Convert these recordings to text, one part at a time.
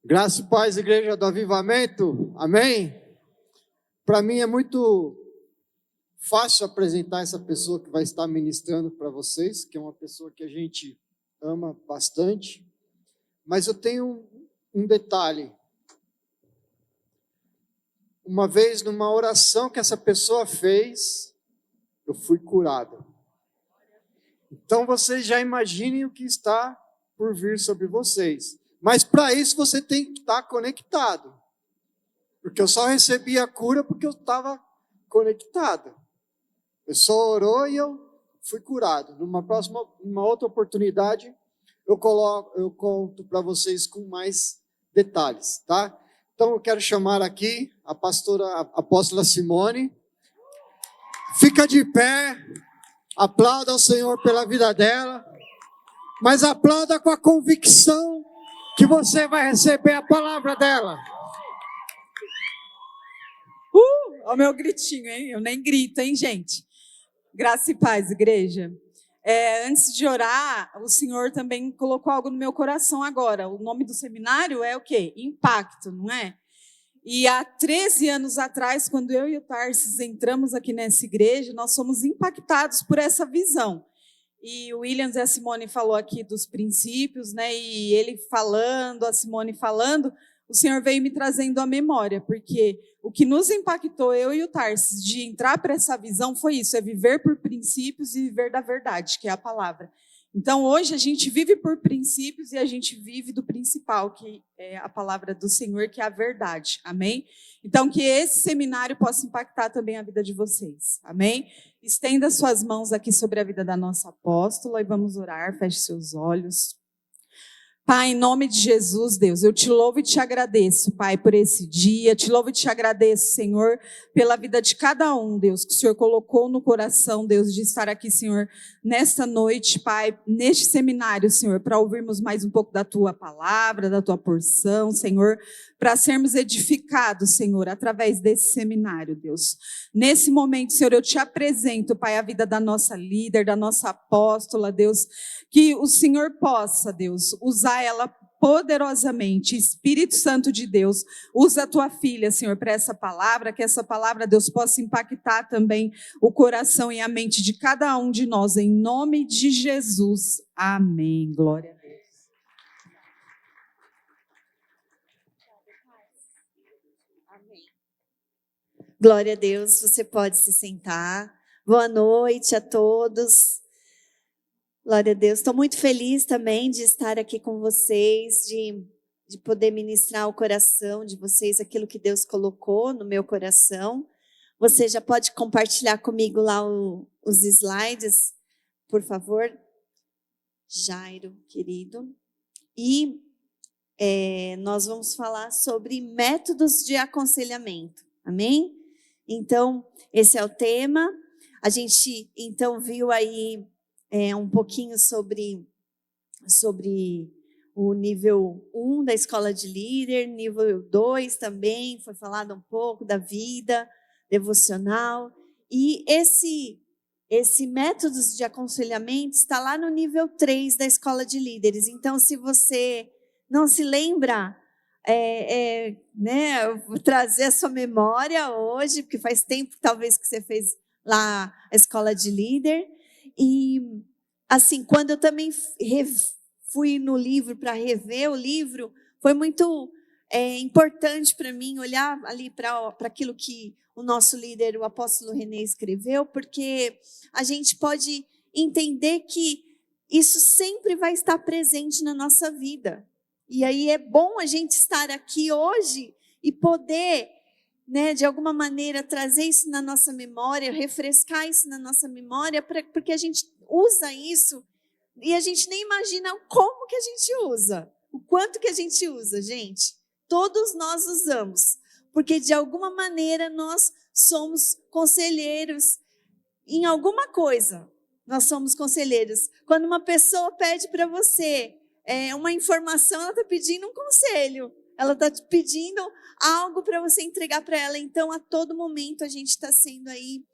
Graça e paz, Igreja do Avivamento, amém? Para mim é muito fácil apresentar essa pessoa que vai estar ministrando para vocês, que é uma pessoa que a gente ama bastante, mas eu tenho um detalhe. Uma vez, numa oração que essa pessoa fez, eu fui curado. Então vocês já imaginem o que está por vir sobre vocês. Mas para isso você tem que estar conectado. Porque eu só recebi a cura porque eu estava conectado. A pessoa orou e eu fui curado. Numa outra oportunidade, eu conto para vocês com mais detalhes, tá? Então eu quero chamar aqui a pastora, a apóstola Simone. Fica de pé, aplauda ao Senhor pela vida dela, mas aplauda com a convicção que você vai receber a palavra dela. Olha o meu gritinho, hein? Eu nem grito, hein, gente? Graça e paz, igreja. Antes de orar, o Senhor também colocou algo no meu coração agora. O nome do seminário é o quê? Impacto, não é? E há 13 anos atrás, quando eu e o Tarsis entramos aqui nessa igreja, nós fomos impactados por essa visão. E o Williams e a Simone falou aqui dos princípios, né? E ele falando, a Simone falando, o Senhor veio me trazendo à memória, porque o que nos impactou, eu e o Tarsis, de entrar para essa visão foi isso, é viver por princípios e viver da verdade, que é a palavra. Então, hoje a gente vive por princípios e a gente vive do principal, que é a palavra do Senhor, que é a verdade. Amém? Então, que esse seminário possa impactar também a vida de vocês. Amém? Estenda suas mãos aqui sobre a vida da nossa apóstola e vamos orar. Feche seus olhos. Pai, em nome de Jesus, Deus, eu te louvo e te agradeço, Pai, por esse dia. Te louvo e te agradeço, Senhor, pela vida de cada um, Deus, que o Senhor colocou no coração, Deus, de estar aqui, Senhor, nesta noite, Pai, neste seminário, Senhor, para ouvirmos mais um pouco da Tua palavra, da Tua porção, Senhor, para sermos edificados, Senhor, através desse seminário, Deus. Nesse momento, Senhor, eu te apresento, Pai, a vida da nossa líder, da nossa apóstola, Deus, que o Senhor possa, Deus, usar ela poderosamente. Espírito Santo de Deus, usa a tua filha, Senhor, para essa palavra, que essa palavra, Deus, possa impactar também o coração e a mente de cada um de nós, em nome de Jesus. Amém. Glória a Deus. Amém. Glória a Deus, você pode se sentar. Boa noite a todos. Glória a Deus. Estou muito feliz também de estar aqui com vocês, de poder ministrar o coração de vocês, aquilo que Deus colocou no meu coração. Você já pode compartilhar comigo lá os slides, por favor? Jairo, querido. E nós vamos falar sobre métodos de aconselhamento. Amém? Então, esse é o tema. A gente, então, viu aí um pouquinho sobre o nível 1 da escola de líder, nível 2 também, foi falado um pouco da vida devocional. E esse métodos de aconselhamento está lá no nível 3 da escola de líderes. Então, se você não se lembra, eu vou trazer a sua memória hoje, porque faz tempo talvez que você fez lá a escola de líder. E, assim, quando eu também fui no livro para rever o livro, foi muito importante para mim olhar ali para aquilo que o nosso líder, o apóstolo René, escreveu, porque a gente pode entender que isso sempre vai estar presente na nossa vida. E aí é bom a gente estar aqui hoje e poder, de alguma maneira, trazer isso na nossa memória, refrescar isso na nossa memória, porque a gente usa isso e a gente nem imagina como que a gente usa, o quanto que a gente usa, gente. Todos nós usamos, porque de alguma maneira nós somos conselheiros em alguma coisa. Nós somos conselheiros. Quando uma pessoa pede para você uma informação, ela está pedindo um conselho. Ela está te pedindo algo para você entregar para ela. Então, a todo momento, a gente está sendo aí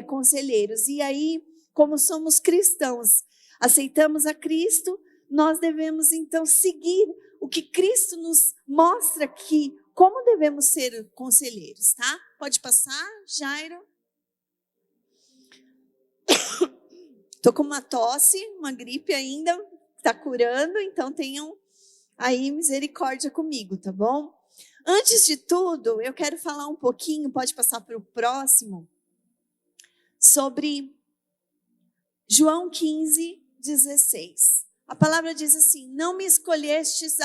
conselheiros. E aí, como somos cristãos, aceitamos a Cristo, nós devemos, então, seguir o que Cristo nos mostra que como devemos ser conselheiros, tá? Pode passar, Jairo. Tô com uma tosse, uma gripe ainda, tá curando, então tenham aí misericórdia comigo, tá bom? Antes de tudo, eu quero falar um pouquinho, pode passar para o próximo, sobre João 15:16. A palavra diz assim: não me escolhestes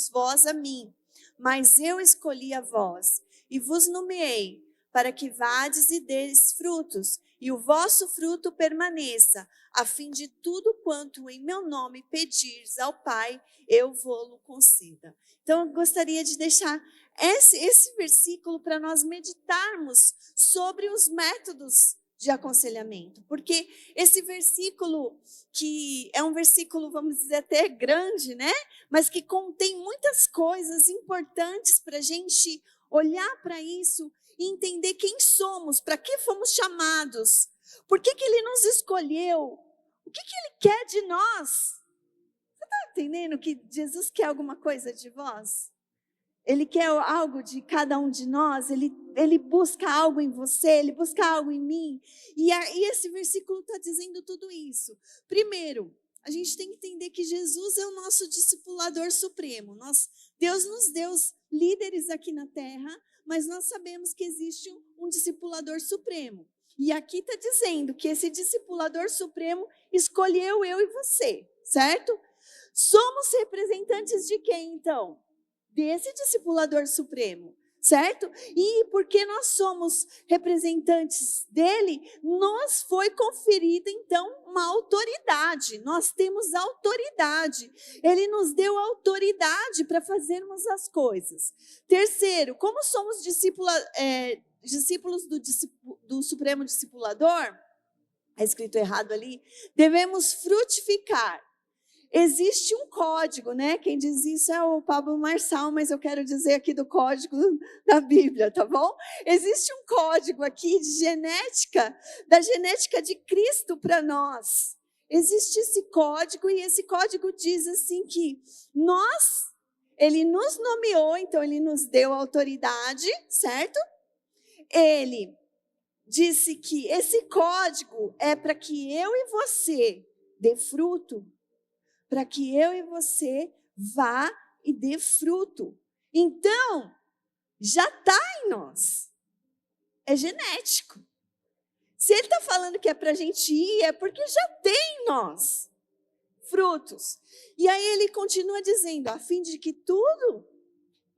vós a mim, mas eu escolhi a vós e vos nomeei para que vades e deis frutos, e o vosso fruto permaneça, a fim de tudo quanto em meu nome pedires ao Pai, eu vou-lo conceda. Então, eu gostaria de deixar esse versículo para nós meditarmos sobre os métodos de aconselhamento, porque esse versículo, que é um versículo, vamos dizer, até grande, né? Mas que contém muitas coisas importantes para a gente olhar para isso e entender quem somos, para que fomos chamados, por que Ele nos escolheu, o que Ele quer de nós. Você está entendendo que Jesus quer alguma coisa de vós? Ele quer algo de cada um de nós, ele busca algo em você, ele busca algo em mim. E esse versículo está dizendo tudo isso. Primeiro, a gente tem que entender que Jesus é o nosso discipulador supremo. Deus nos deu líderes aqui na terra, mas nós sabemos que existe um discipulador supremo. E aqui está dizendo que esse discipulador supremo escolheu eu e você, certo? Somos representantes de quem, então? Desse discipulador supremo, certo? E porque nós somos representantes dele, nos foi conferida, então, uma autoridade. Nós temos autoridade. Ele nos deu autoridade para fazermos as coisas. Terceiro, como somos discípulos do Supremo Discipulador, é escrito errado ali, devemos frutificar. Existe um código, né? Quem diz isso é o Pablo Marçal, mas eu quero dizer aqui do código da Bíblia, tá bom? Existe um código aqui de genética, da genética de Cristo para nós. Existe esse código, e esse código diz assim que Ele nos nomeou, então Ele nos deu autoridade, certo? Ele disse que esse código é para que eu e você dê fruto, para que eu e você vá e dê fruto. Então, já está em nós. É genético. Se ele está falando que é para a gente ir, é porque já tem em nós frutos. E aí ele continua dizendo, a fim de que tudo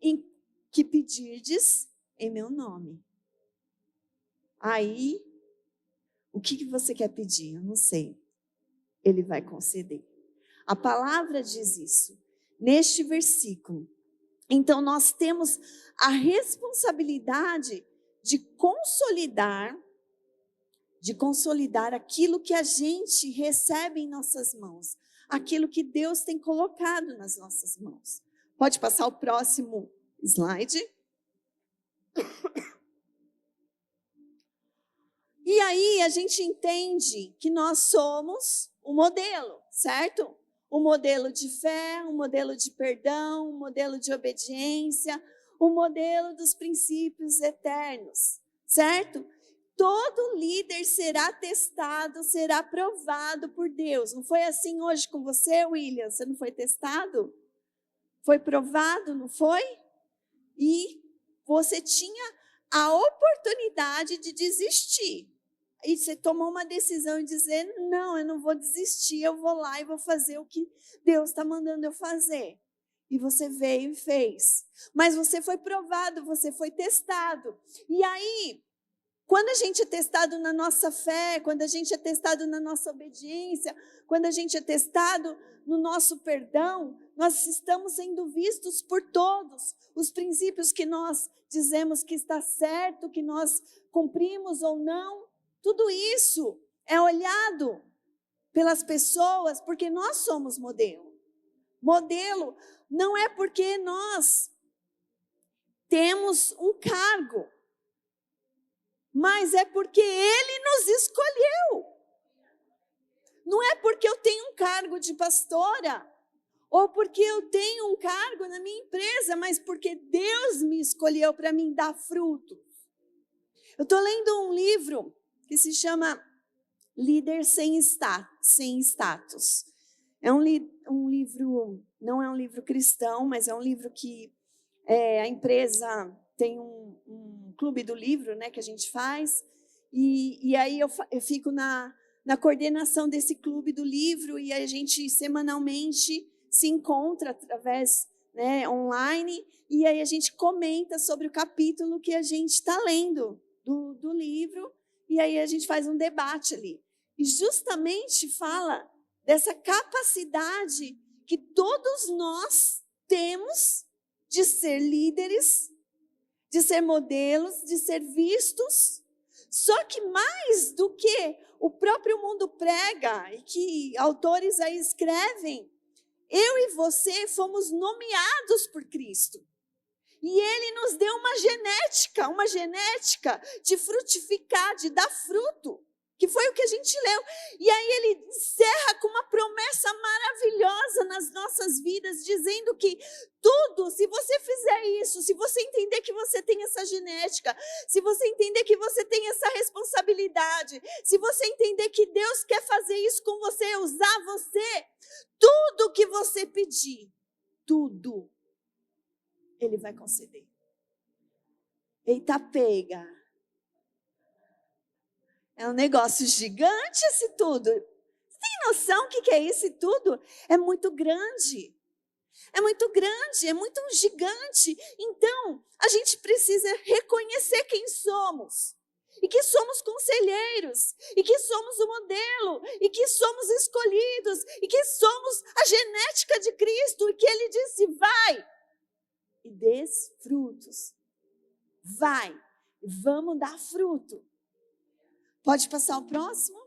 em que pedirdes em meu nome. Aí, o que você quer pedir? Eu não sei. Ele vai conceder. A palavra diz isso, neste versículo. Então, nós temos a responsabilidade de consolidar aquilo que a gente recebe em nossas mãos, aquilo que Deus tem colocado nas nossas mãos. Pode passar o próximo slide. E aí a gente entende que nós somos o modelo, certo? O modelo de fé, o modelo de perdão, o modelo de obediência, o modelo dos princípios eternos, certo? Todo líder será testado, será provado por Deus. Não foi assim hoje com você, William? Você não foi testado? Foi provado, não foi? E você tinha a oportunidade de desistir. E você tomou uma decisão e dizer, não, eu não vou desistir, eu vou lá e vou fazer o que Deus está mandando eu fazer. E você veio e fez. Mas você foi provado, você foi testado. E aí, quando a gente é testado na nossa fé, quando a gente é testado na nossa obediência, quando a gente é testado no nosso perdão, nós estamos sendo vistos por todos. Os princípios que nós dizemos que está certo, que nós cumprimos ou não, tudo isso é olhado pelas pessoas porque nós somos modelo. Modelo não é porque nós temos um cargo, mas é porque Ele nos escolheu. Não é porque eu tenho um cargo de pastora, ou porque eu tenho um cargo na minha empresa, mas porque Deus me escolheu para mim dar fruto. Eu estou lendo um livro que se chama Líder Sem Status. É um livro, não é um livro cristão, mas é um livro que a empresa tem um clube do livro, né, que a gente faz, e aí eu fico na coordenação desse clube do livro, e a gente semanalmente se encontra através, né, online, e aí a gente comenta sobre o capítulo que a gente está lendo do livro, e aí a gente faz um debate ali. E justamente fala dessa capacidade que todos nós temos de ser líderes, de ser modelos, de ser vistos. Só que mais do que o próprio mundo prega e que autores aí escrevem, eu e você fomos nomeados por Cristo. E Ele nos deu uma genética de frutificar, de dar fruto, que foi o que a gente leu. E aí Ele encerra com uma promessa maravilhosa nas nossas vidas, dizendo que tudo, se você fizer isso, se você entender que você tem essa genética, se você entender que você tem essa responsabilidade, se você entender que Deus quer fazer isso com você, usar você, tudo que você pedir, tudo, Ele vai conceder. Eita, pega. É um negócio gigante esse tudo. Você tem noção o que é esse tudo? É muito grande. É muito grande, é muito gigante. Então, a gente precisa reconhecer quem somos. E que somos conselheiros. E que somos o modelo. E que somos escolhidos. E que somos a genética de Cristo. E que Ele disse, vai e dê frutos. Vai, vamos dar fruto. Pode passar o próximo?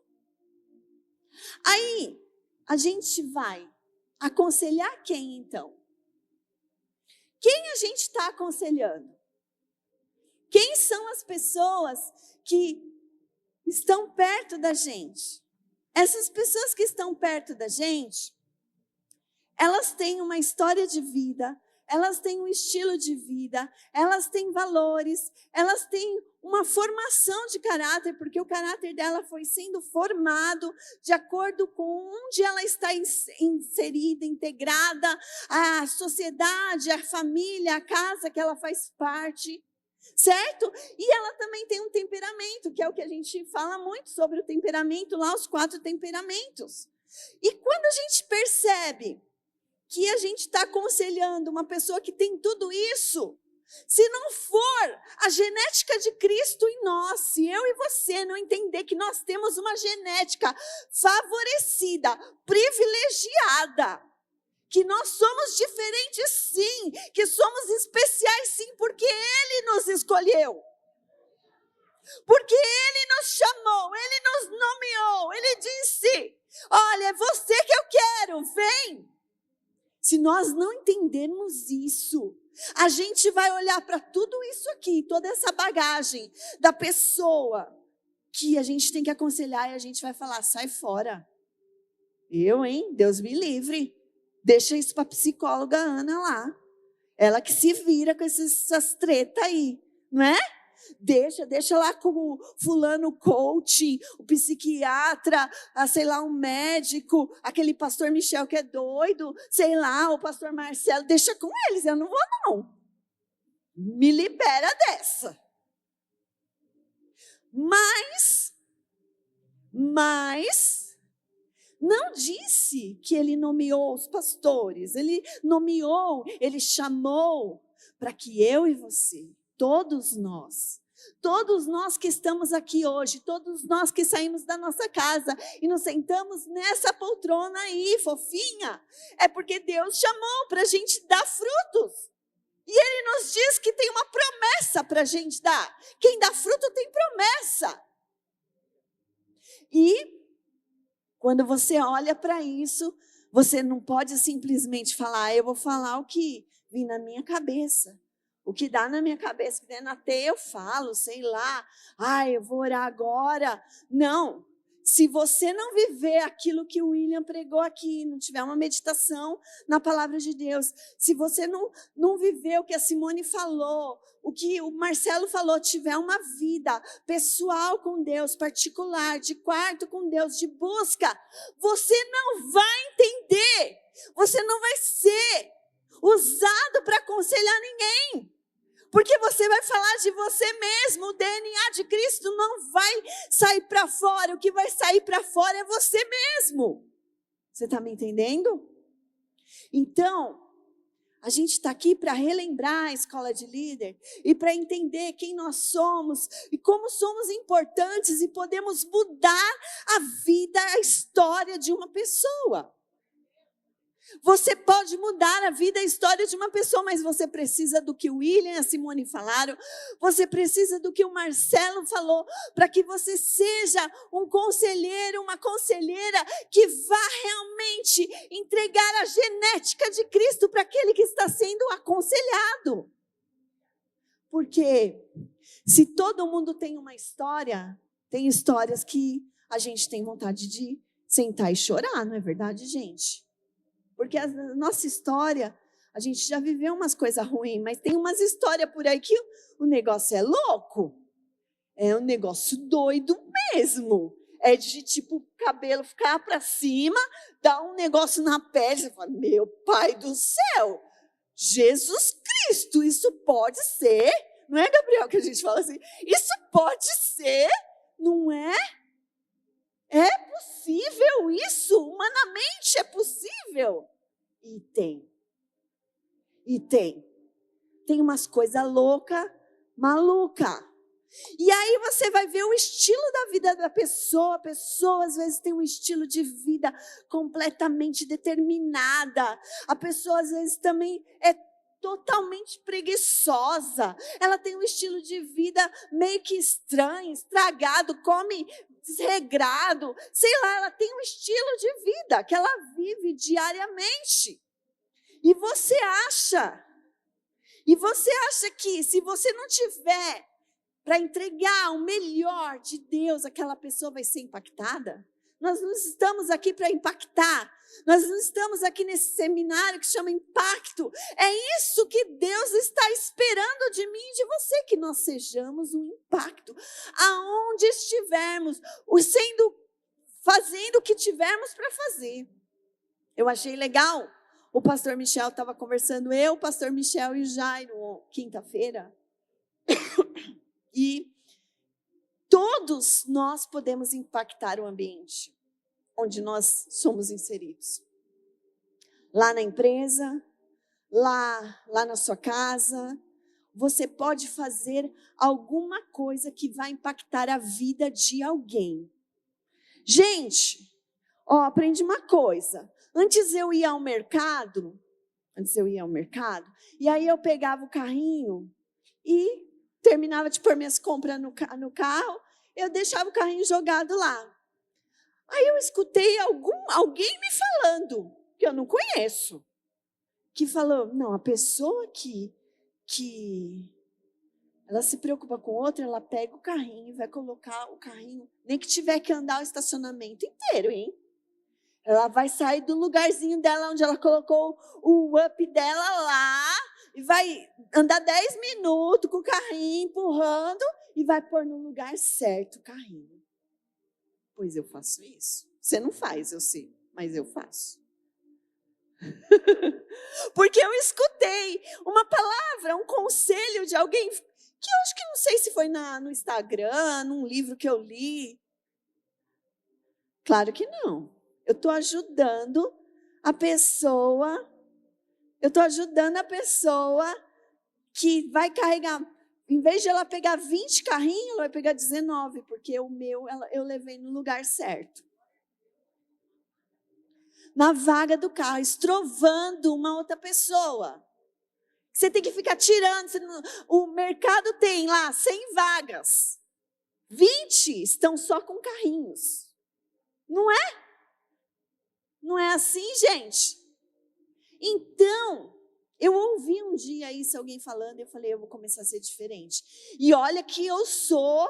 Aí, a gente vai aconselhar quem, então? Quem a gente está aconselhando? Quem são as pessoas que estão perto da gente? Essas pessoas que estão perto da gente, elas têm uma história de vida, elas têm um estilo de vida, elas têm valores, elas têm uma formação de caráter, porque o caráter dela foi sendo formado de acordo com onde ela está inserida, integrada, a sociedade, a família, a casa que ela faz parte, certo? E ela também tem um temperamento, que é o que a gente fala muito sobre o temperamento, lá os 4 temperamentos. E quando a gente percebe que a gente está aconselhando uma pessoa que tem tudo isso, se não for a genética de Cristo em nós, se eu e você não entender que nós temos uma genética favorecida, privilegiada, que nós somos diferentes sim, que somos especiais sim, porque Ele nos escolheu. Porque Ele nos chamou, Ele nos nomeou, Ele disse, olha, é você que eu quero, vem. Se nós não entendermos isso, a gente vai olhar para tudo isso aqui, toda essa bagagem da pessoa que a gente tem que aconselhar e a gente vai falar, sai fora. Eu, hein? Deus me livre. Deixa isso para a psicóloga Ana lá. Ela que se vira com essas tretas aí, não é? Deixa lá com o fulano coach, o psiquiatra, sei lá, um médico, aquele pastor Michel que é doido, sei lá, o pastor Marcelo, deixa com eles, eu não vou não. Me libera dessa. Mas não disse que ele nomeou os pastores, ele nomeou, ele chamou para que eu e você, todos nós que estamos aqui hoje, todos nós que saímos da nossa casa e nos sentamos nessa poltrona aí, fofinha, é porque Deus chamou para a gente dar frutos. E Ele nos diz que tem uma promessa para a gente dar. Quem dá fruto tem promessa. E quando você olha para isso, você não pode simplesmente falar, eu vou falar o que vem na minha cabeça. O que dá na minha cabeça, que der na teia eu falo, sei lá, eu vou orar agora. Não, se você não viver aquilo que o William pregou aqui, não tiver uma meditação na palavra de Deus, se você não viver o que a Simone falou, o que o Marcelo falou, tiver uma vida pessoal com Deus, particular, de quarto com Deus, de busca, você não vai entender, você não vai ser usado para aconselhar ninguém. Porque você vai falar de você mesmo, o DNA de Cristo não vai sair para fora, o que vai sair para fora é você mesmo. Você está me entendendo? Então, a gente está aqui para relembrar a escola de líder e para entender quem nós somos e como somos importantes e podemos mudar a vida, a história de uma pessoa. Você pode mudar a vida, a história de uma pessoa, mas você precisa do que o William e a Simone falaram, você precisa do que o Marcelo falou, para que você seja um conselheiro, uma conselheira que vá realmente entregar a genética de Cristo para aquele que está sendo aconselhado. Porque se todo mundo tem uma história, tem histórias que a gente tem vontade de sentar e chorar, não é verdade, gente? Porque a nossa história, a gente já viveu umas coisas ruins, mas tem umas histórias por aí que o negócio é louco. É um negócio doido mesmo. É de tipo, cabelo ficar para cima, dar um negócio na pele. Você fala, meu pai do céu, Jesus Cristo, isso pode ser? Não é, Gabriel, que a gente fala assim? Isso pode ser? Não é? É possível isso? Humanamente é possível? E tem. Tem umas coisas loucas, maluca. E aí você vai ver o estilo da vida da pessoa. A pessoa às vezes tem um estilo de vida completamente determinada. A pessoa às vezes também é totalmente preguiçosa. Ela tem um estilo de vida meio que estranho, estragado, come desregrado, sei lá, ela tem um estilo de vida que ela vive diariamente. E você acha que se você não tiver para entregar o melhor de Deus, aquela pessoa vai ser impactada? Nós não estamos aqui para impactar. Nós não estamos aqui nesse seminário que chama Impacto. É isso que Deus está esperando de mim e de você, que nós sejamos um impacto. Aonde estivermos, fazendo o que tivermos para fazer. Eu achei legal. O pastor Michel estava conversando, o pastor Michel e o Jairo, quinta-feira. E todos nós podemos impactar o ambiente onde nós somos inseridos. Lá na empresa, lá na sua casa, você pode fazer alguma coisa que vai impactar a vida de alguém. Gente, aprendi uma coisa. Antes eu ia ao mercado, e aí eu pegava o carrinho e terminava de pôr minhas compras no carro, eu deixava o carrinho jogado lá. Aí eu escutei alguém me falando, que eu não conheço, que falou, não, a pessoa que ela se preocupa com outra, ela pega o carrinho e vai colocar o carrinho, nem que tiver que andar o estacionamento inteiro, hein? Ela vai sair do lugarzinho dela, onde ela colocou o up dela lá, e vai andar 10 minutos com o carrinho empurrando, e vai pôr no lugar certo o carrinho. Pois eu faço isso. Você não faz, eu sei, mas eu faço. Porque eu escutei uma palavra, um conselho de alguém, que eu acho que não sei se foi no Instagram, num livro que eu li. Claro que não. Eu estou ajudando a pessoa que vai carregar, em vez de ela pegar 20 carrinhos, ela vai pegar 19, porque o meu eu levei no lugar certo. Na vaga do carro, estrovando uma outra pessoa. Você tem que ficar tirando. O mercado tem lá 100 vagas. 20 estão só com carrinhos. Não é? Não é assim, gente? Então, eu ouvi um dia isso, alguém falando, e eu falei, eu vou começar a ser diferente. E olha que eu sou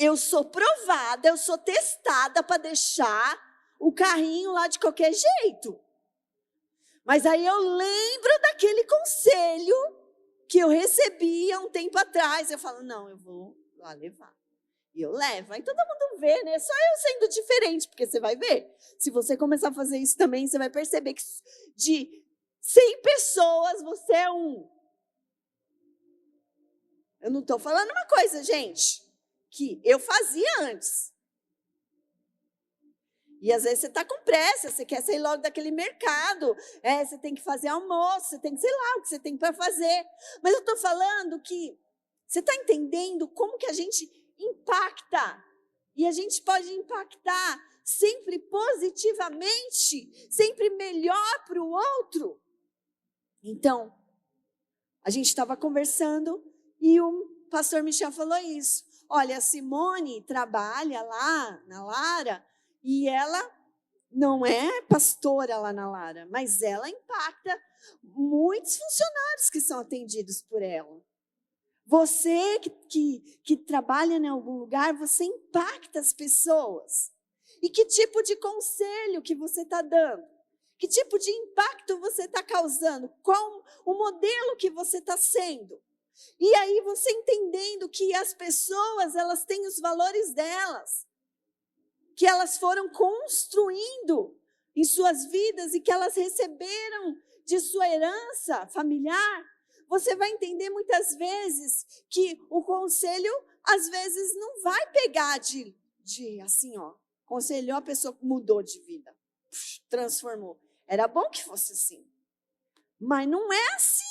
eu sou provada, eu sou testada para deixar o carrinho lá de qualquer jeito. Mas aí eu lembro daquele conselho que eu recebi há um tempo atrás. Eu falo, não, eu vou lá levar. E eu levo. Aí todo mundo vê, né? Só eu sendo diferente, porque você vai ver. Se você começar a fazer isso também, você vai perceber que de 100 pessoas, você é um. Eu não estou falando uma coisa, gente, que eu fazia antes. E às vezes você está com pressa, você quer sair logo daquele mercado, você tem que fazer almoço, você tem que, sei lá, o que você tem para fazer. Mas eu estou falando que você está entendendo como que a gente impacta. E a gente pode impactar sempre positivamente, sempre melhor para o outro. Então, a gente estava conversando e o pastor Michel falou isso. Olha, a Simone trabalha lá na Lara e ela não é pastora lá na Lara, mas ela impacta muitos funcionários que são atendidos por ela. Você que trabalha em algum lugar, você impacta as pessoas. E que tipo de conselho que você está dando? Que tipo de impacto você está causando? Qual o modelo que você está sendo? E aí você entendendo que as pessoas, elas têm os valores delas, que elas foram construindo em suas vidas e que elas receberam de sua herança familiar, você vai entender muitas vezes que o conselho, às vezes, não vai pegar de assim, ó, aconselhou, a pessoa mudou de vida, transformou. Era bom que fosse assim, mas não é assim.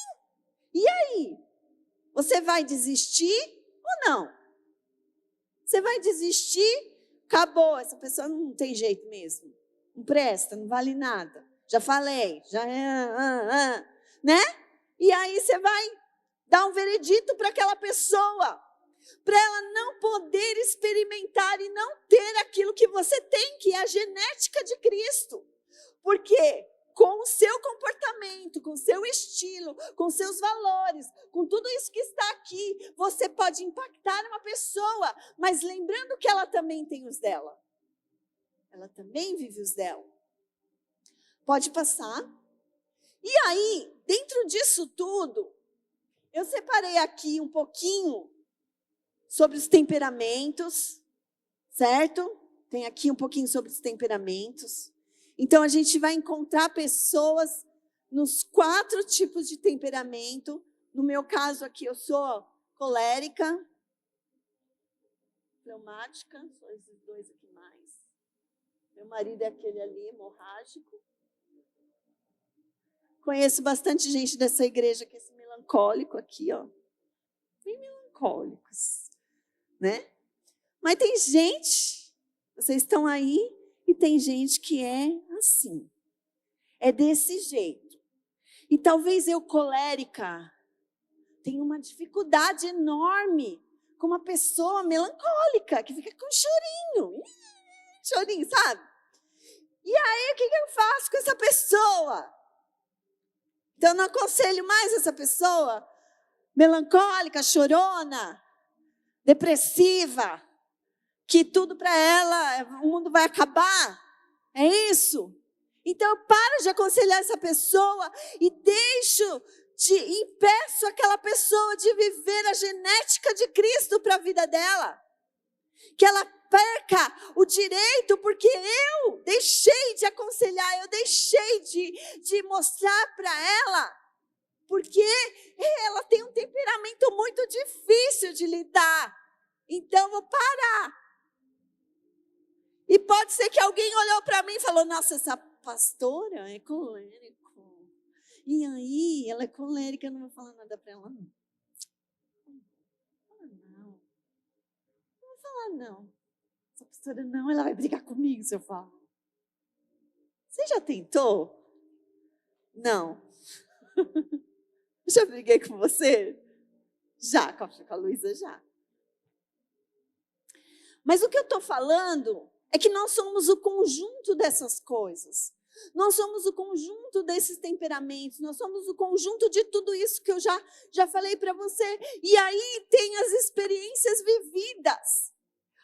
E aí? Você vai desistir ou não? Você vai desistir? Acabou, essa pessoa não tem jeito mesmo. Não presta, não vale nada. Já falei, já né? E aí você vai dar um veredito para aquela pessoa, para ela não poder experimentar e não ter aquilo que você tem, que é a genética de Cristo. Porque com o seu comportamento, com o seu estilo, com seus valores, com tudo isso que está aqui, você pode impactar uma pessoa, mas lembrando que ela também tem os dela. Ela também vive os dela. Pode passar. E aí, dentro disso tudo, eu separei aqui um pouquinho sobre os temperamentos, certo? Tem aqui um pouquinho sobre os temperamentos. Então, a gente vai encontrar pessoas nos 4 tipos de temperamento. No meu caso aqui, eu sou colérica, fleumática, são esses 2 aqui mais. Meu marido é aquele ali, hemorrágico. Conheço bastante gente dessa igreja, que é esse melancólico aqui, ó. Bem melancólicos, né? Mas tem gente, vocês estão aí, e tem gente que é assim. É desse jeito. E talvez eu, colérica, tenha uma dificuldade enorme com uma pessoa melancólica, que fica com chorinho. Chorinho, sabe? E aí, o que eu faço com essa pessoa? Então, eu não aconselho mais essa pessoa melancólica, chorona, depressiva, que tudo para ela, o mundo vai acabar. É isso? Então, eu paro de aconselhar essa pessoa e impeço aquela pessoa de viver a genética de Cristo para a vida dela. Que ela perca o direito, porque eu deixei de aconselhar, eu deixei de mostrar para ela, porque ela tem um temperamento muito difícil de lidar. Então, eu vou parar. E pode ser que alguém olhou para mim e falou, nossa, essa pastora é colérica. E aí, ela é colérica, eu não vou falar nada para ela, não. Não vou falar, não. Essa pastora não, ela vai brigar comigo se eu falar. Você já tentou? Não. Já briguei com você? Já, com a Luísa, já. Mas o que eu estou falando é que nós somos o conjunto dessas coisas. Nós somos o conjunto desses temperamentos. Nós somos o conjunto de tudo isso que eu já falei para você. E aí tem as experiências vividas.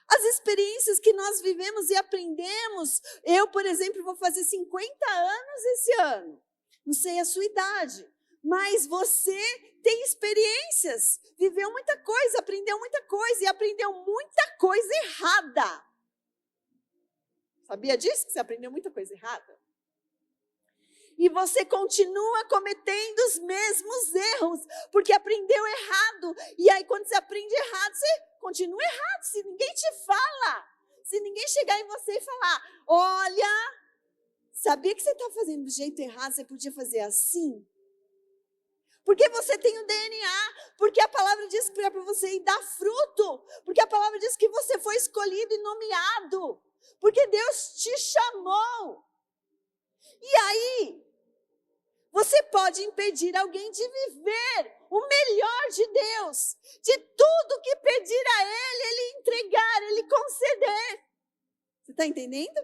As experiências que nós vivemos e aprendemos. Eu, por exemplo, vou fazer 50 anos esse ano. Não sei a sua idade, mas você tem experiências, viveu muita coisa, aprendeu muita coisa e aprendeu muita coisa errada. Sabia disso? Que você aprendeu muita coisa errada? E você continua cometendo os mesmos erros, porque aprendeu errado. E aí, quando você aprende errado, você continua errado. Se ninguém te fala, se ninguém chegar em você e falar, olha, sabia que você está fazendo do jeito errado, você podia fazer assim? Porque você tem o DNA, porque a palavra diz que é para você ir dar fruto, porque a palavra diz que você foi escolhido e nomeado, porque Deus te chamou. E aí, você pode impedir alguém de viver o melhor de Deus, de tudo que pedir a Ele entregar, Ele conceder. Você está entendendo?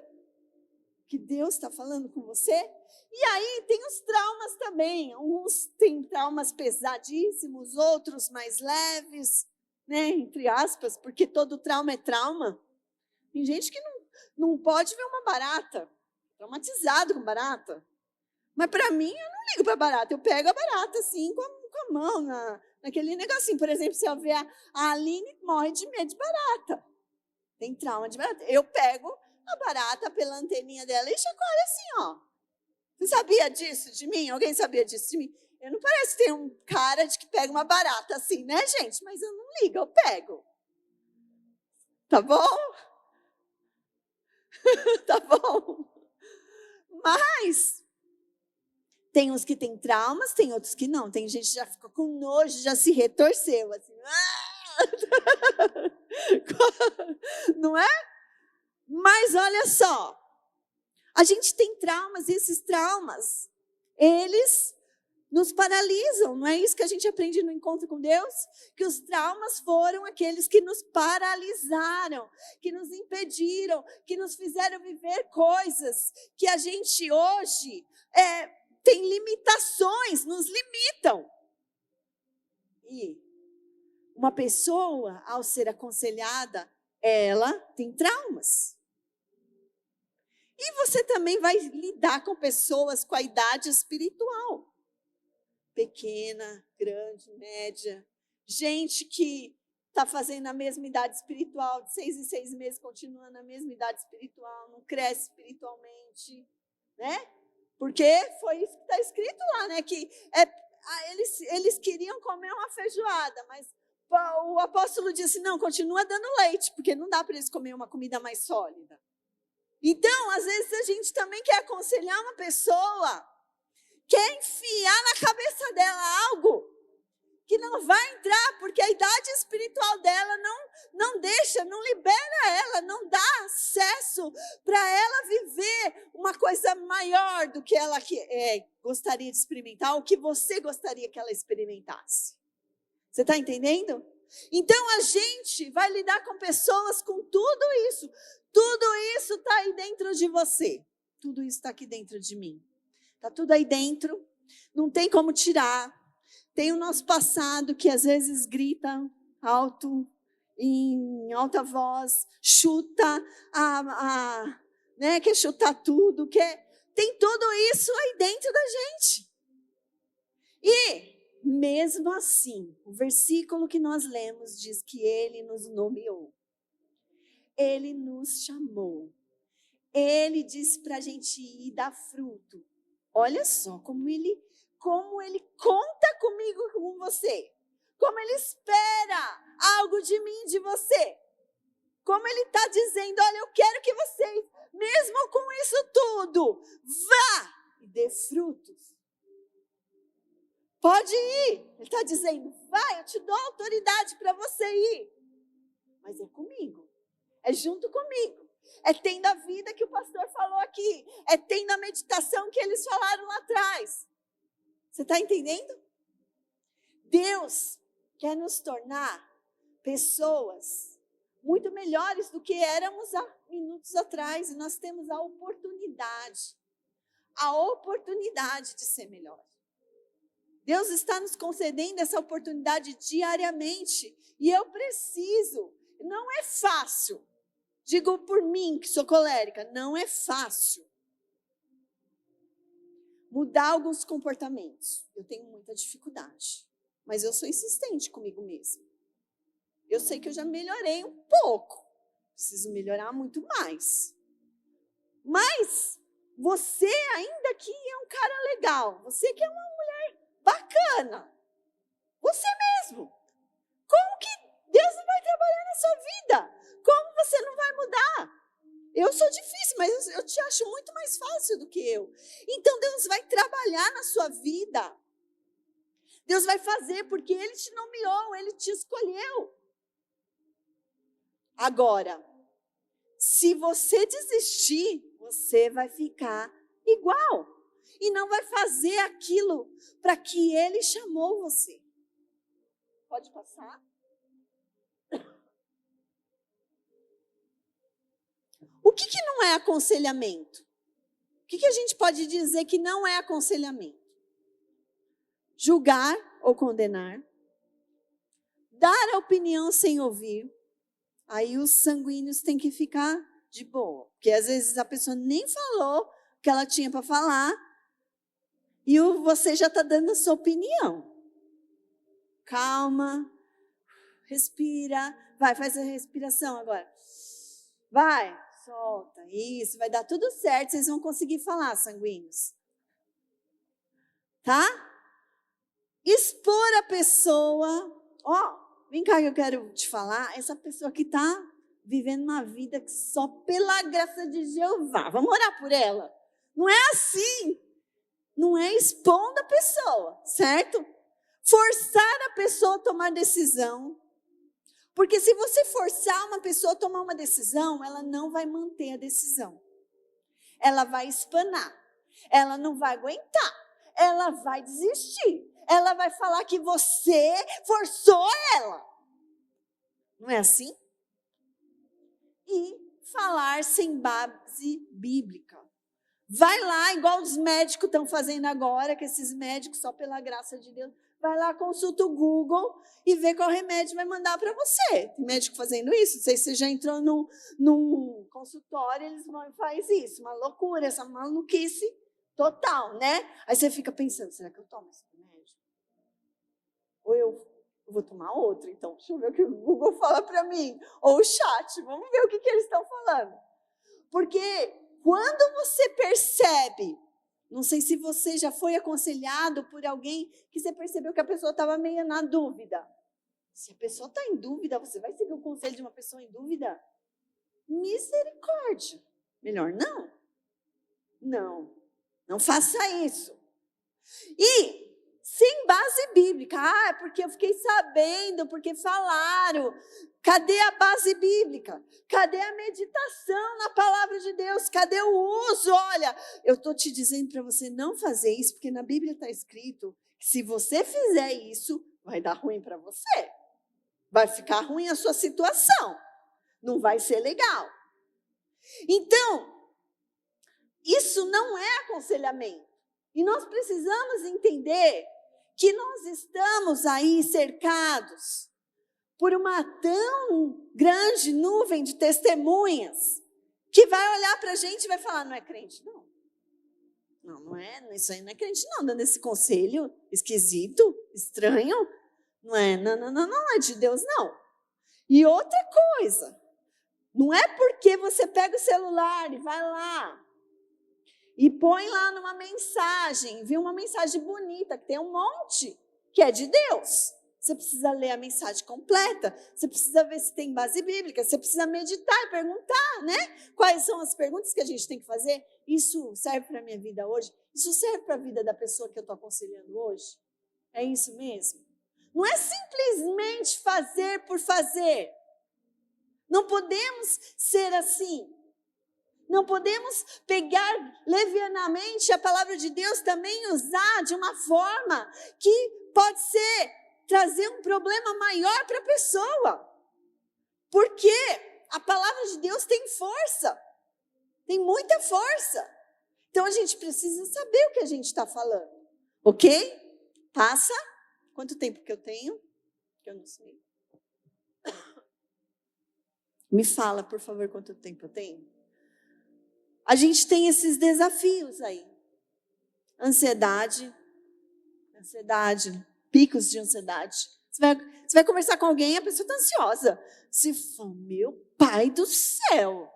Que Deus está falando com você? E aí tem os traumas também. Uns têm traumas pesadíssimos, outros mais leves, né? Entre aspas, porque todo trauma é trauma. Tem gente que não pode ver uma barata, traumatizado com barata. Mas para mim, eu não ligo para barata. Eu pego a barata assim, com a mão, naquele negocinho. Por exemplo, se eu ver a Aline morre de medo de barata. Tem trauma de barata. Eu pego a barata pela anteninha dela e chacoalho assim, ó. Você sabia disso de mim? Alguém sabia disso de mim? Eu não pareço ter um cara de que pega uma barata assim, né, gente? Mas eu não ligo, eu pego. Tá bom? Tá bom? Mas tem uns que têm traumas, tem outros que não. Tem gente que já ficou com nojo, já se retorceu, assim. Não é? Mas olha só, a gente tem traumas e esses traumas, eles nos paralisam. Não é isso que a gente aprende no encontro com Deus? Que os traumas foram aqueles que nos paralisaram, que nos impediram, que nos fizeram viver coisas que a gente hoje tem limitações, nos limitam. E uma pessoa, ao ser aconselhada, ela tem traumas. E você também vai lidar com pessoas com a idade espiritual. Pequena, grande, média. Gente que está fazendo a mesma idade espiritual, de 6 em 6 meses, continua na mesma idade espiritual, não cresce espiritualmente, né? Porque foi isso que está escrito lá, né? Que eles queriam comer uma feijoada, mas o apóstolo disse, não, continua dando leite, porque não dá para eles comer uma comida mais sólida. Então, às vezes, a gente também quer aconselhar uma pessoa, quer enfiar na cabeça dela algo que não vai entrar, porque a idade espiritual dela não deixa, não libera ela, não dá acesso para ela viver uma coisa maior do que ela gostaria de experimentar, ou que você gostaria que ela experimentasse. Você está entendendo? Então, a gente vai lidar com pessoas com tudo isso. Tudo isso está aí dentro de você. Tudo isso está aqui dentro de mim. Está tudo aí dentro. Não tem como tirar. Tem o nosso passado que às vezes grita alto, em alta voz, chuta, né, quer chutar tudo. Tem tudo isso aí dentro da gente. E, mesmo assim, o versículo que nós lemos diz que Ele nos nomeou. Ele nos chamou. Ele disse para a gente ir dar fruto. Olha só como ele conta comigo, com você. Como ele espera algo de mim, de você. Como ele está dizendo, olha, eu quero que vocês, mesmo com isso tudo, vá e dê frutos. Pode ir. Ele está dizendo, vai, eu te dou autoridade para você ir. Mas é comigo. É junto comigo. É tendo a vida que o pastor falou aqui. É tendo a meditação que eles falaram lá atrás. Você está entendendo? Deus quer nos tornar pessoas muito melhores do que éramos há minutos atrás. E nós temos a oportunidade de ser melhor. Deus está nos concedendo essa oportunidade diariamente. E eu preciso. Não é fácil. Digo por mim, que sou colérica, não é fácil mudar alguns comportamentos. Eu tenho muita dificuldade, mas eu sou insistente comigo mesma. Eu sei que eu já melhorei um pouco, preciso melhorar muito mais. Mas você ainda que é um cara legal, você que é uma mulher bacana, você mesmo. Como que Deus não vai trabalhar na sua vida? Como você não vai mudar? Eu sou difícil, mas eu te acho muito mais fácil do que eu. Então Deus vai trabalhar na sua vida. Deus vai fazer porque Ele te nomeou, Ele te escolheu. Agora, se você desistir, você vai ficar igual. E não vai fazer aquilo para que Ele chamou você. Pode passar? O que não é aconselhamento? O que a gente pode dizer que não é aconselhamento? Julgar ou condenar. Dar a opinião sem ouvir. Aí os sanguíneos têm que ficar de boa. Porque às vezes a pessoa nem falou o que ela tinha para falar e você já está dando a sua opinião. Calma, respira. Vai, faz a respiração agora. Vai, solta. Isso, vai dar tudo certo. Vocês vão conseguir falar, sanguíneos. Tá? Expor a pessoa. Vem cá que eu quero te falar. Essa pessoa que está vivendo uma vida que só pela graça de Jeová. Vamos orar por ela. Não é assim. Não é expondo a pessoa, certo? Forçar a pessoa a tomar decisão. Porque se você forçar uma pessoa a tomar uma decisão, ela não vai manter a decisão. Ela vai espanar. Ela não vai aguentar. Ela vai desistir. Ela vai falar que você forçou ela. Não é assim? E falar sem base bíblica. Vai lá, igual os médicos estão fazendo agora, que esses médicos, só pela graça de Deus, vai lá, consulta o Google e vê qual remédio vai mandar para você. Tem médico fazendo isso? Não sei se você já entrou num consultório, eles fazem isso. Uma loucura, essa maluquice total, né? Aí você fica pensando, será que eu tomo esse remédio? Ou eu vou tomar outro? Então, deixa eu ver o que o Google fala para mim. Ou o chat, vamos ver o que eles estão falando. Porque quando você percebe, não sei se você já foi aconselhado por alguém que você percebeu que a pessoa estava meio na dúvida. Se a pessoa está em dúvida, você vai seguir o conselho de uma pessoa em dúvida? Misericórdia. Melhor não. Não faça isso. E sem base bíblica. É porque eu fiquei sabendo, porque falaram. Cadê a base bíblica? Cadê a meditação na palavra de Deus? Cadê o uso? Olha, eu estou te dizendo para você não fazer isso, porque na Bíblia está escrito que se você fizer isso, vai dar ruim para você. Vai ficar ruim a sua situação. Não vai ser legal. Então, isso não é aconselhamento. E nós precisamos entender que nós estamos aí cercados por uma tão grande nuvem de testemunhas que vai olhar para a gente e vai falar, não é crente, não. Não é, isso aí não é crente, não, dando esse conselho esquisito, estranho. Não é de Deus, não. E outra coisa, não é porque você pega o celular e vai lá e põe lá numa mensagem, viu uma mensagem bonita, que tem um monte, que é de Deus. Você precisa ler a mensagem completa, você precisa ver se tem base bíblica, você precisa meditar e perguntar, né? Quais são as perguntas que a gente tem que fazer? Isso serve para a minha vida hoje? Isso serve para a vida da pessoa que eu estou aconselhando hoje? É isso mesmo? Não é simplesmente fazer por fazer. Não podemos ser assim. Não podemos pegar levianamente a palavra de Deus também usar de uma forma que pode trazer um problema maior para a pessoa. Porque a palavra de Deus tem força. Tem muita força. Então a gente precisa saber o que a gente está falando. Ok? Passa. Quanto tempo que eu tenho? Que eu não sei. Me fala, por favor, quanto tempo eu tenho? A gente tem esses desafios aí. Ansiedade, picos de ansiedade. Você vai conversar com alguém e a pessoa está ansiosa. Você fala, meu pai do céu.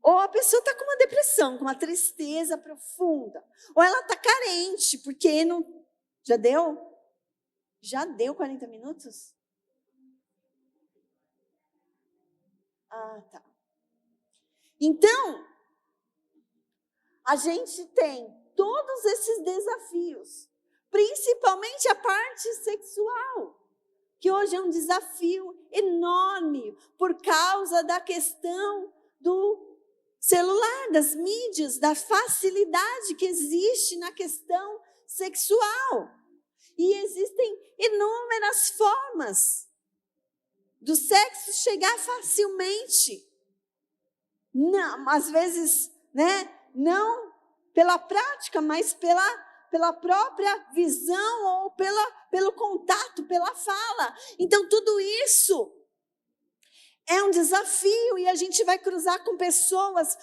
Ou a pessoa está com uma depressão, com uma tristeza profunda. Ou ela está carente, porque não... Já deu? Já deu 40 minutos? Ah, tá. Então, a gente tem todos esses desafios, principalmente a parte sexual, que hoje é um desafio enorme por causa da questão do celular, das mídias, da facilidade que existe na questão sexual. E existem inúmeras formas do sexo chegar facilmente. Não, às vezes, né, não pela prática, mas pela própria visão ou pelo contato, pela fala. Então, tudo isso é um desafio e a gente vai cruzar com pessoas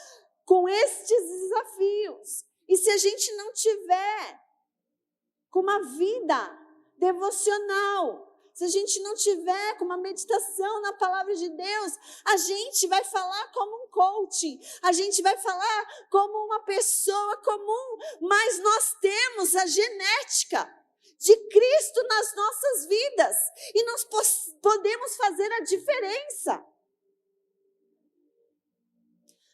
com estes desafios. E se a gente não tiver com uma vida devocional, se a gente não tiver com uma meditação na palavra de Deus, a gente vai falar como um coaching, a gente vai falar como uma pessoa comum, mas nós temos a genética de Cristo nas nossas vidas e nós podemos fazer a diferença.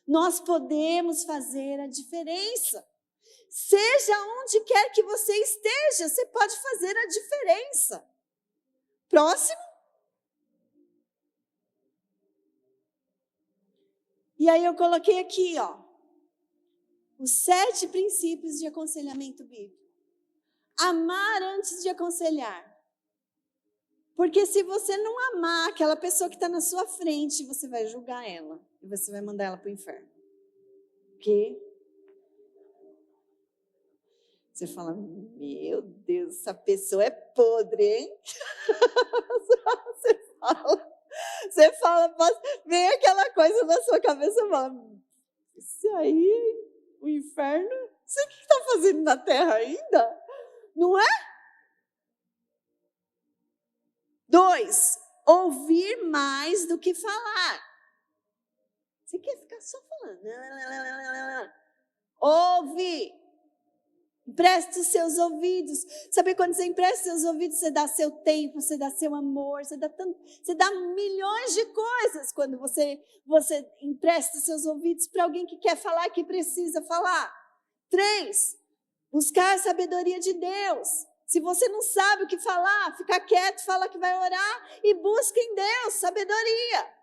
Nós podemos fazer a diferença. Seja onde quer que você esteja, você pode fazer a diferença. Próximo. E aí eu coloquei aqui, ó, os 7 princípios de aconselhamento bíblico. Amar antes de aconselhar. Porque se você não amar aquela pessoa que está na sua frente, você vai julgar ela. E você vai mandar ela para o inferno. Porque você fala, meu Deus, essa pessoa é podre, hein? Você fala, vem aquela coisa na sua cabeça e fala, isso aí, o inferno, você que está fazendo na terra ainda? Não é? 2, ouvir mais do que falar. Você quer ficar só falando. Ouve. Empreste os seus ouvidos. Sabe quando você empresta os seus ouvidos, você dá seu tempo, você dá seu amor, você dá milhões de coisas quando você empresta os seus ouvidos para alguém que quer falar, que precisa falar. 3, buscar a sabedoria de Deus. Se você não sabe o que falar, fica quieto, fala que vai orar e busca em Deus sabedoria.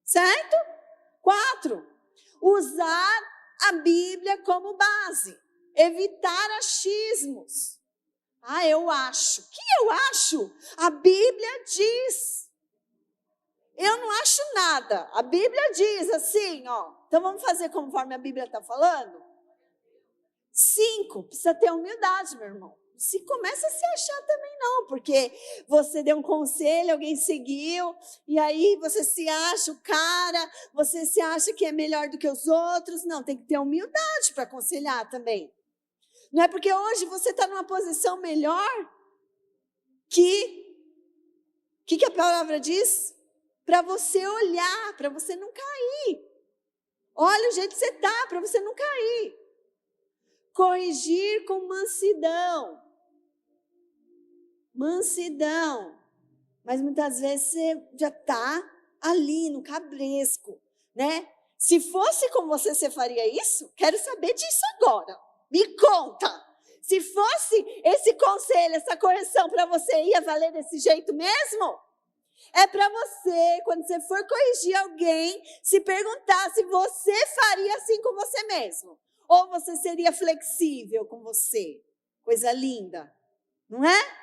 Certo? 4, usar a Bíblia como base. Evitar achismos. Ah, eu acho. Que eu acho? A Bíblia diz. Eu não acho nada. A Bíblia diz assim, ó. Então vamos fazer conforme a Bíblia está falando? 5, precisa ter humildade, meu irmão. Se começa a se achar também não, porque você deu um conselho, alguém seguiu, e aí você se acha o cara, você se acha que é melhor do que os outros. Não, tem que ter humildade para aconselhar também. Não é porque hoje você está numa posição melhor que a palavra diz? Para você olhar, para você não cair. Olha o jeito que você está, para você não cair. Corrigir com mansidão. Mansidão. Mas muitas vezes você já está ali no cabresco, né? Se fosse com você, você faria isso? Quero saber disso agora. Me conta. Se fosse esse conselho, essa correção para você, ia valer desse jeito mesmo? É para você, quando você for corrigir alguém, se perguntar se você faria assim com você mesmo. Ou você seria flexível com você. Coisa linda, não é?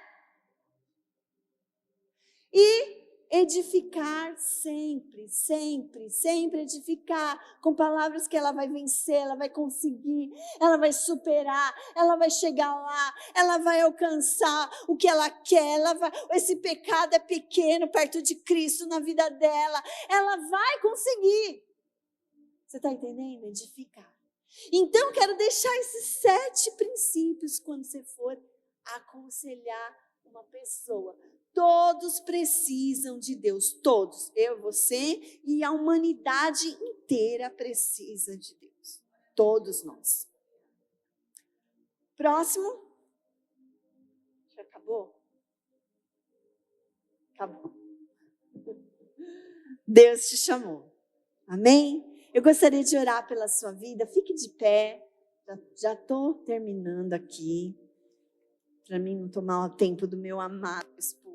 E edificar sempre, sempre, sempre edificar com palavras que ela vai vencer, ela vai conseguir, ela vai superar, ela vai chegar lá, ela vai alcançar o que ela quer, esse pecado é pequeno perto de Cristo na vida dela, ela vai conseguir. Você está entendendo? Edificar. Então, quero deixar esses 7 princípios quando você for aconselhar uma pessoa. Todos precisam de Deus, todos. Eu, você e a humanidade inteira precisa de Deus. Todos nós. Próximo. Já acabou? Acabou. Deus te chamou. Amém? Eu gostaria de orar pela sua vida. Fique de pé. Já estou terminando aqui. Para mim não tomar o tempo do meu amado esposo.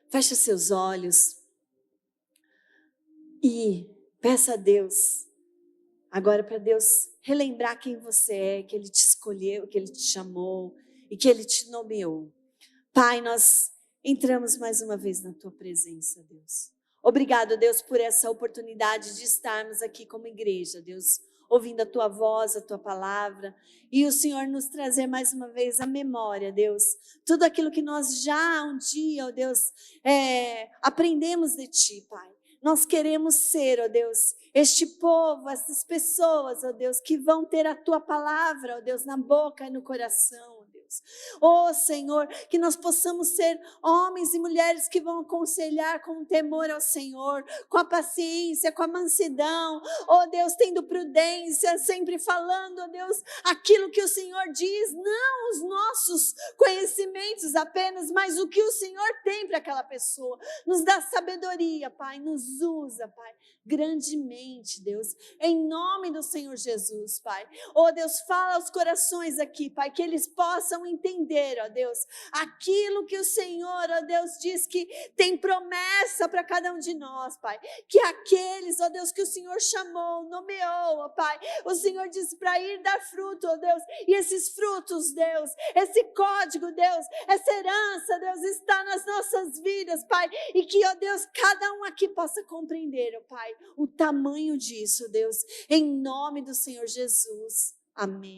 Feche seus olhos e peça a Deus, agora para Deus relembrar quem você é, que Ele te escolheu, que Ele te chamou e que Ele te nomeou. Pai, nós entramos mais uma vez na Tua presença, Deus. Obrigado, Deus, por essa oportunidade de estarmos aqui como igreja, Deus, ouvindo a Tua voz, a Tua palavra, e o Senhor nos trazer mais uma vez a memória, Deus, tudo aquilo que nós já um dia, ó Deus, aprendemos de Ti, Pai. Nós queremos ser, ó Deus, este povo, essas pessoas, ó Deus, que vão ter a Tua palavra, ó Deus, na boca e no coração, ó Deus. Ó Senhor, que nós possamos ser homens e mulheres que vão aconselhar com temor ao Senhor, com a paciência, com a mansidão, ó Deus, tendo prudência, sempre falando, ó Deus, aquilo que o Senhor diz, não os nossos conhecimentos apenas, mas o que o Senhor tem para aquela pessoa. Nos dá sabedoria, Pai, nos usa, Pai, grandemente, Deus, em nome do Senhor Jesus, Pai. Ó Deus, fala aos corações aqui, Pai, que eles possam entender, ó Deus, aquilo que o Senhor, ó Deus, diz que tem promessa para cada um de nós, Pai, que aqueles, ó Deus, que o Senhor chamou, nomeou, ó Pai, o Senhor disse para ir dar fruto, ó Deus, e esses frutos, Deus, esse código, Deus, essa herança, Deus, está nas nossas vidas, Pai, e que, ó Deus, cada um aqui possa compreender, ó Pai, o tamanho disso, Deus, em nome do Senhor Jesus. Amém.